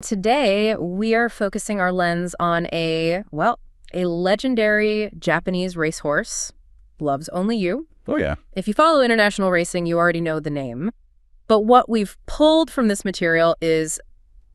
Today, we are focusing our lens on a legendary Japanese racehorse, Love's Only You. Oh, yeah. If you follow international racing, you already know the name. But what we've pulled from this material is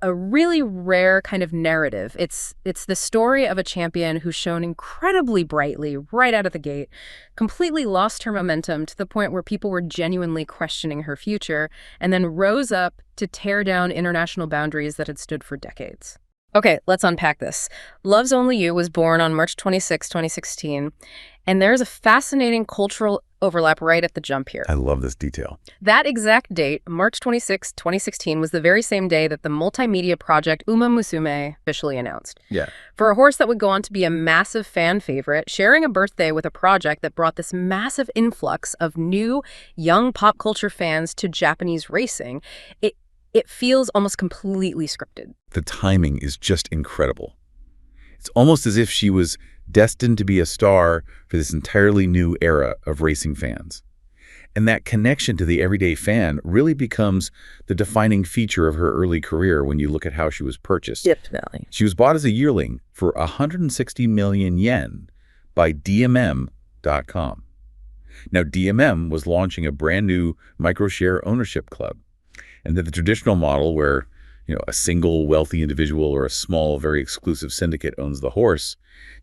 a really rare kind of narrative. It's the story of a champion who shone incredibly brightly right out of the gate, completely lost her momentum to the point where people were genuinely questioning her future, and then rose up to tear down international boundaries that had stood for decades. Okay, let's unpack this. Love's Only You was born on March 26, 2016, and there's a fascinating cultural overlap right at the jump here. I love this detail. That exact date, March 26, 2016, was the very same day that the multimedia project Umamusume officially announced. Yeah. For a horse that would go on to be a massive fan favorite, sharing a birthday with a project that brought this massive influx of new, young pop culture fans to Japanese racing, it feels almost completely scripted. The timing is just incredible. It's almost as if she was destined to be a star for this entirely new era of racing fans. And that connection to the everyday fan really becomes the defining feature of her early career when you look at how she was purchased. Definitely. She was bought as a yearling for 160 million yen by DMM.com. Now, DMM was launching a brand new microshare ownership club. And that the traditional model where, a single wealthy individual or a small, very exclusive syndicate owns the horse,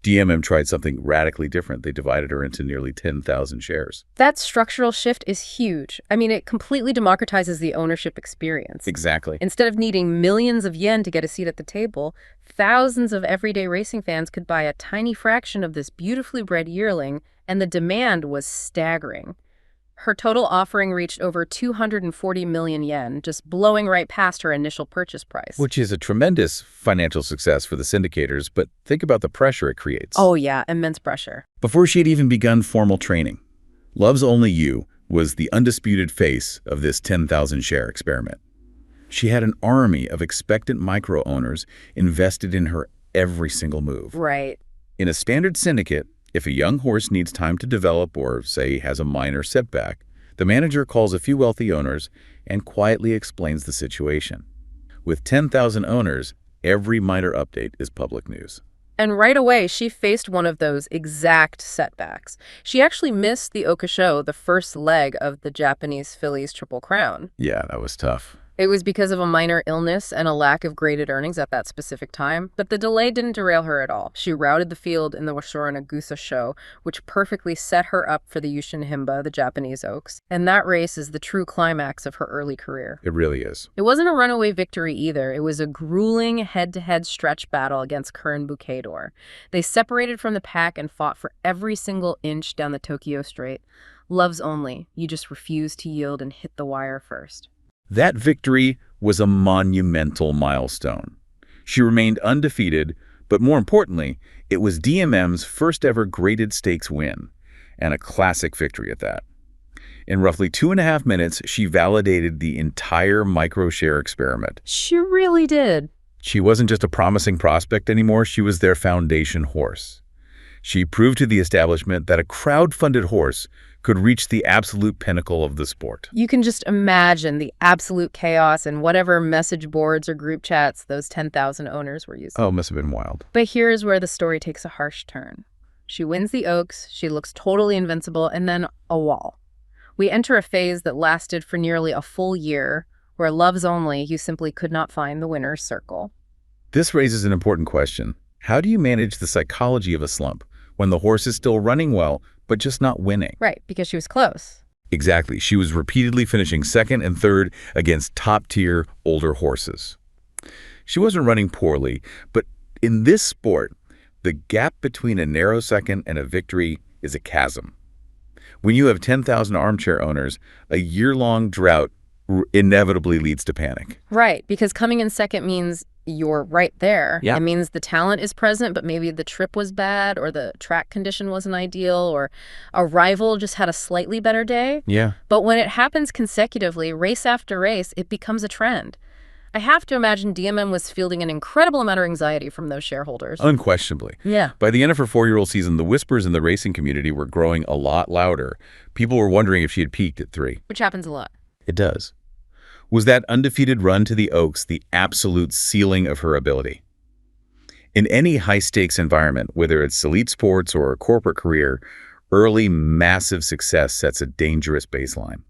DMM tried something radically different. They divided her into nearly 10,000 shares. That structural shift is huge. I mean, it completely democratizes the ownership experience. Exactly. Instead of needing millions of yen to get a seat at the table, thousands of everyday racing fans could buy a tiny fraction of this beautifully bred yearling, and the demand was staggering. Her total offering reached over 240 million yen, just blowing right past her initial purchase price. Which is a tremendous financial success for the syndicators, but think about the pressure it creates. Oh yeah, immense pressure. Before she had even begun formal training, Love's Only You was the undisputed face of this 10,000 share experiment. She had an army of expectant micro-owners invested in her every single move. Right. In a standard syndicate, if a young horse needs time to develop or, say, has a minor setback, the manager calls a few wealthy owners and quietly explains the situation. With 10,000 owners, every minor update is public news. And right away, she faced one of those exact setbacks. She actually missed the Okusho, the first leg of the Japanese fillies Triple Crown. Yeah, that was tough. It was because of a minor illness and a lack of graded earnings at that specific time, but the delay didn't derail her at all. She routed the field in the Washora Nagusa show, which perfectly set her up for the Yushin Himba, the Japanese Oaks. And that race is the true climax of her early career. It really is. It wasn't a runaway victory either. It was a grueling head-to-head stretch battle against Curran Bukedor. They separated from the pack and fought for every single inch down the Tokyo Straight. Love's Only. You just refused to yield and hit the wire first. That victory was a monumental milestone. She remained undefeated, but more importantly, it was DMM's first ever graded stakes win, and a classic victory at that. In roughly 2.5 minutes, she validated the entire microshare experiment. She really did. She wasn't just a promising prospect anymore, she was their foundation horse. She proved to the establishment that a crowd-funded horse could reach the absolute pinnacle of the sport. You can just imagine the absolute chaos and whatever message boards or group chats those 10,000 owners were using. Oh, it must have been wild. But here's where the story takes a harsh turn. She wins the Oaks, she looks totally invincible, and then a wall. We enter a phase that lasted for nearly a full year, where Love's Only, you simply could not find the winner's circle. This raises an important question. How do you manage the psychology of a slump when the horse is still running well, but just not winning? Right, because she was close. Exactly. She was repeatedly finishing second and third against top-tier older horses. She wasn't running poorly, but in this sport, the gap between a narrow second and a victory is a chasm. When you have 10,000 armchair owners, a year-long drought inevitably leads to panic. Right, because coming in second means you're right there. Yeah. It means the talent is present, but maybe the trip was bad or the track condition wasn't ideal or a rival just had a slightly better day. Yeah. But when it happens consecutively, race after race, it becomes a trend. I have to imagine DMM was fielding an incredible amount of anxiety from those shareholders. Unquestionably. Yeah. By the end of her 4-year-old season, the whispers in the racing community were growing a lot louder. People were wondering if she had peaked at 3. Which happens a lot. It does. Was that undefeated run to the Oaks the absolute ceiling of her ability? In any high-stakes environment, whether it's elite sports or a corporate career, early, massive success sets a dangerous baseline.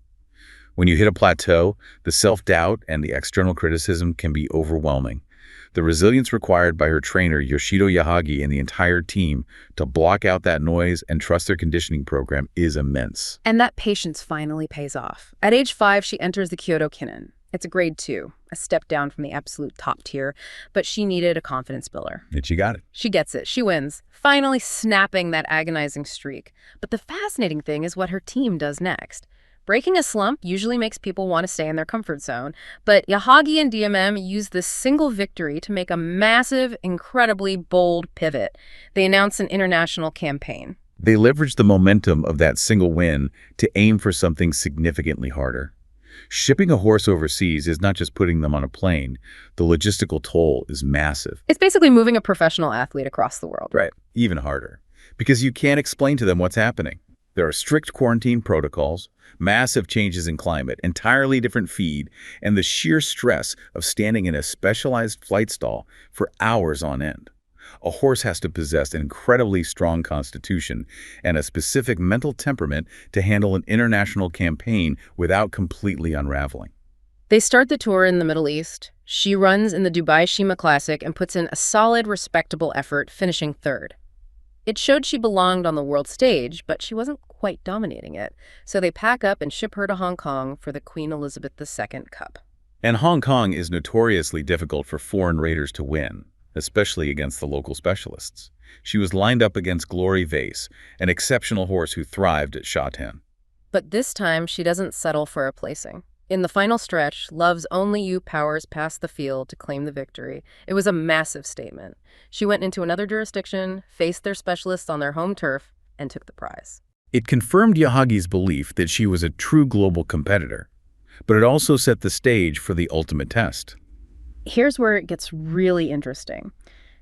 When you hit a plateau, the self-doubt and the external criticism can be overwhelming. The resilience required by her trainer, Yoshito Yahagi, and the entire team to block out that noise and trust their conditioning program is immense. And that patience finally pays off. At age 5, she enters the Kyoto Kinnin. It's a grade 2, a step down from the absolute top tier, but she needed a confidence builder. And she got it. She gets it. She wins, finally snapping that agonizing streak. But the fascinating thing is what her team does next. Breaking a slump usually makes people want to stay in their comfort zone, but Yahagi and DMM use this single victory to make a massive, incredibly bold pivot. They announce an international campaign. They leverage the momentum of that single win to aim for something significantly harder. Shipping a horse overseas is not just putting them on a plane. The logistical toll is massive. It's basically moving a professional athlete across the world. Right. Even harder. Because you can't explain to them what's happening. There are strict quarantine protocols, massive changes in climate, entirely different feed, and the sheer stress of standing in a specialized flight stall for hours on end. A horse has to possess an incredibly strong constitution and a specific mental temperament to handle an international campaign without completely unraveling. They start the tour in the Middle East. She runs in the Dubai Shima Classic and puts in a solid, respectable effort, finishing 3rd. It showed she belonged on the world stage, but she wasn't quite dominating it. So they pack up and ship her to Hong Kong for the Queen Elizabeth II Cup. And Hong Kong is notoriously difficult for foreign raiders to win, especially against the local specialists. She was lined up against Glory Vase, an exceptional horse who thrived at Shatan. But this time, she doesn't settle for a placing. In the final stretch, Love's Only You powers past the field to claim the victory. It was a massive statement. She went into another jurisdiction, faced their specialists on their home turf, and took the prize. It confirmed Yahagi's belief that she was a true global competitor, but it also set the stage for the ultimate test. Here's where it gets really interesting.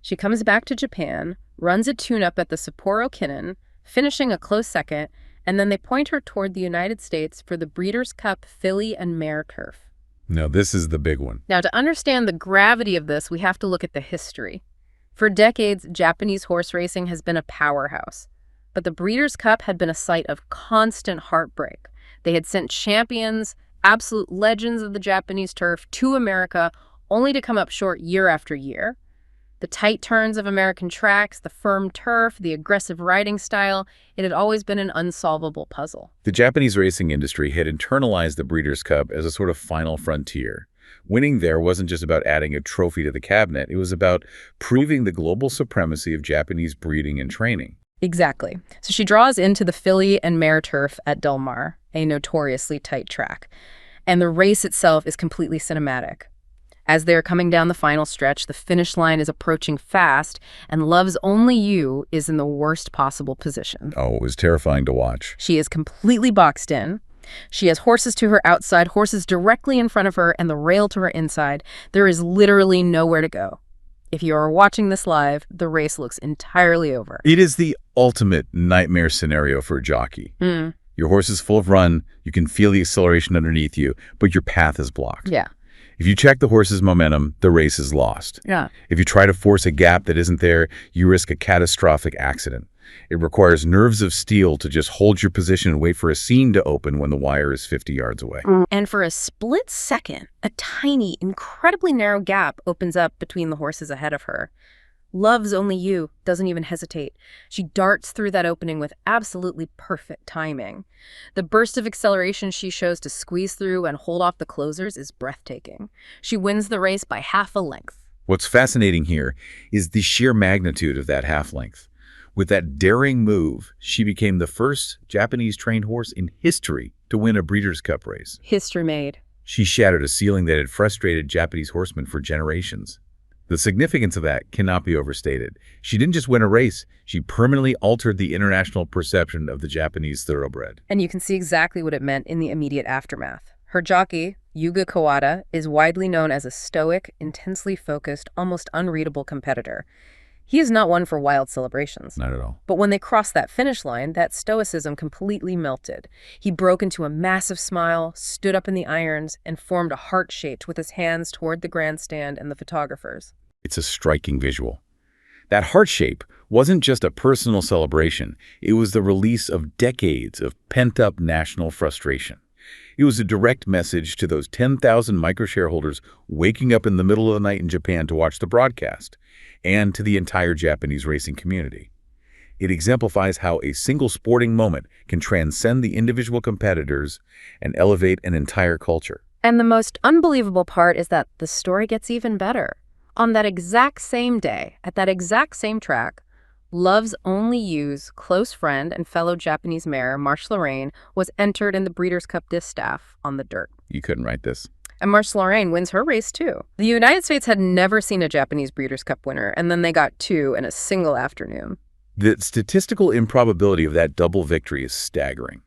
She comes back to Japan, runs a tune-up at the Sapporo Kinnin, finishing a close second, and then they point her toward the United States for the Breeders' Cup filly and mare turf. Now, this is the big one. Now, to understand the gravity of this, we have to look at the history. For decades, Japanese horse racing has been a powerhouse. But the Breeders' Cup had been a site of constant heartbreak. They had sent champions, absolute legends of the Japanese turf, to America, only to come up short year after year. The tight turns of American tracks, the firm turf, the aggressive riding style, it had always been an unsolvable puzzle. The Japanese racing industry had internalized the Breeders' Cup as a sort of final frontier. Winning there wasn't just about adding a trophy to the cabinet. It was about proving the global supremacy of Japanese breeding and training. Exactly. So she draws into the filly and mare turf at Del Mar, a notoriously tight track. And the race itself is completely cinematic. As they're coming down the final stretch, the finish line is approaching fast, and Love's Only You is in the worst possible position. Oh, it was terrifying to watch. She is completely boxed in. She has horses to her outside, horses directly in front of her, and the rail to her inside. There is literally nowhere to go. If you are watching this live, the race looks entirely over. It is the ultimate nightmare scenario for a jockey. Your horse is full of run, you can feel the acceleration underneath you, but your path is blocked. Yeah. If you check the horse's momentum, the race is lost. Yeah. If you try to force a gap that isn't there, you risk a catastrophic accident. It requires nerves of steel to just hold your position and wait for a seam to open when the wire is 50 yards away. And for a split second, a tiny, incredibly narrow gap opens up between the horses ahead of her. Love's Only You doesn't even hesitate. She darts through that opening with absolutely perfect timing. The burst of acceleration she shows to squeeze through and hold off the closers is breathtaking. She wins the race by half a length. What's fascinating here is the sheer magnitude of that half length. With that daring move, she became the first Japanese-trained horse in history to win a Breeders' Cup race. History made. She shattered a ceiling that had frustrated Japanese horsemen for generations. The significance of that cannot be overstated. She didn't just win a race, she permanently altered the international perception of the Japanese thoroughbred. And you can see exactly what it meant in the immediate aftermath. Her jockey, Yuga Kawada, is widely known as a stoic, intensely focused, almost unreadable competitor. He is not one for wild celebrations. Not at all. But when they crossed that finish line, that stoicism completely melted. He broke into a massive smile, stood up in the irons, and formed a heart shaped with his hands toward the grandstand and the photographers. It's a striking visual. That heart shape wasn't just a personal celebration. It was the release of decades of pent-up national frustration. It was a direct message to those 10,000 micro-shareholders waking up in the middle of the night in Japan to watch the broadcast, and to the entire Japanese racing community. It exemplifies how a single sporting moment can transcend the individual competitors and elevate an entire culture. And the most unbelievable part is that the story gets even better. On that exact same day, at that exact same track, Love's only use close friend and fellow Japanese mare, Marche Lorraine, was entered in the Breeders' Cup Distaff on the dirt. You couldn't write this. And Marche Lorraine wins her race, too. The United States had never seen a Japanese Breeders' Cup winner, and then they got two in a single afternoon. The statistical improbability of that double victory is staggering.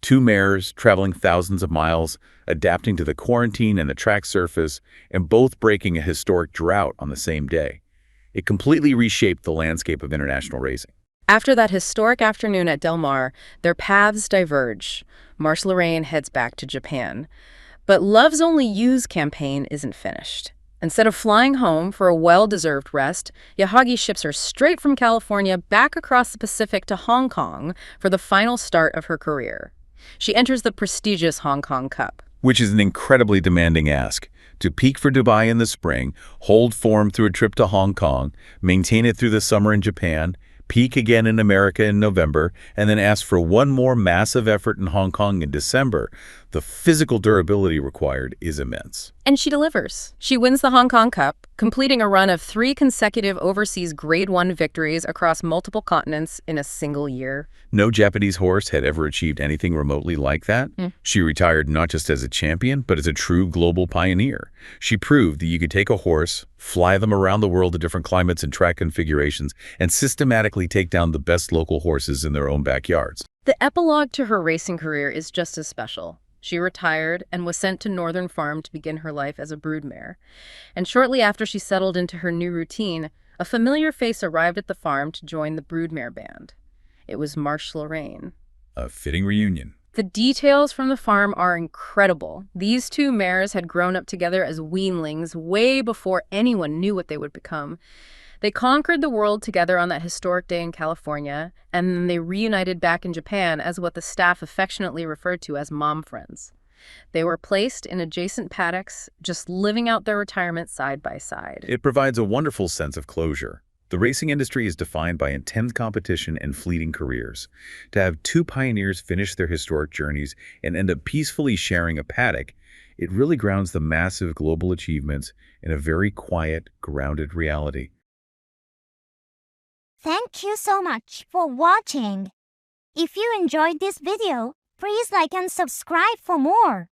Two mares traveling thousands of miles, adapting to the quarantine and the track surface, and both breaking a historic drought on the same day. It completely reshaped the landscape of international racing. After that historic afternoon at Del Mar, their paths diverge. Marche Lorraine heads back to Japan. But Love's Only Use campaign isn't finished. Instead of flying home for a well-deserved rest, Yahagi ships her straight from California back across the Pacific to Hong Kong for the final start of her career. She enters the prestigious Hong Kong Cup. Which is an incredibly demanding ask. To peak for Dubai in the spring, hold form through a trip to Hong Kong, maintain it through the summer in Japan, peak again in America in November, and then ask for one more massive effort in Hong Kong in December. The physical durability required is immense. And she delivers. She wins the Hong Kong Cup, completing a run of 3 consecutive overseas Grade 1 victories across multiple continents in a single year. No Japanese horse had ever achieved anything remotely like that. She retired not just as a champion, but as a true global pioneer. She proved that you could take a horse, fly them around the world to different climates and track configurations, and systematically take down the best local horses in their own backyards. The epilogue to her racing career is just as special. She retired and was sent to Northern Farm to begin her life as a broodmare. And shortly after she settled into her new routine, a familiar face arrived at the farm to join the broodmare band. It was Marche Lorraine. A fitting reunion. The details from the farm are incredible. These two mares had grown up together as weanlings way before anyone knew what they would become. They conquered the world together on that historic day in California, and then they reunited back in Japan as what the staff affectionately referred to as mom friends. They were placed in adjacent paddocks, just living out their retirement side by side. It provides a wonderful sense of closure. The racing industry is defined by intense competition and fleeting careers. To have two pioneers finish their historic journeys and end up peacefully sharing a paddock, it really grounds the massive global achievements in a very quiet, grounded reality. Thank you so much for watching. If you enjoyed this video, please like and subscribe for more.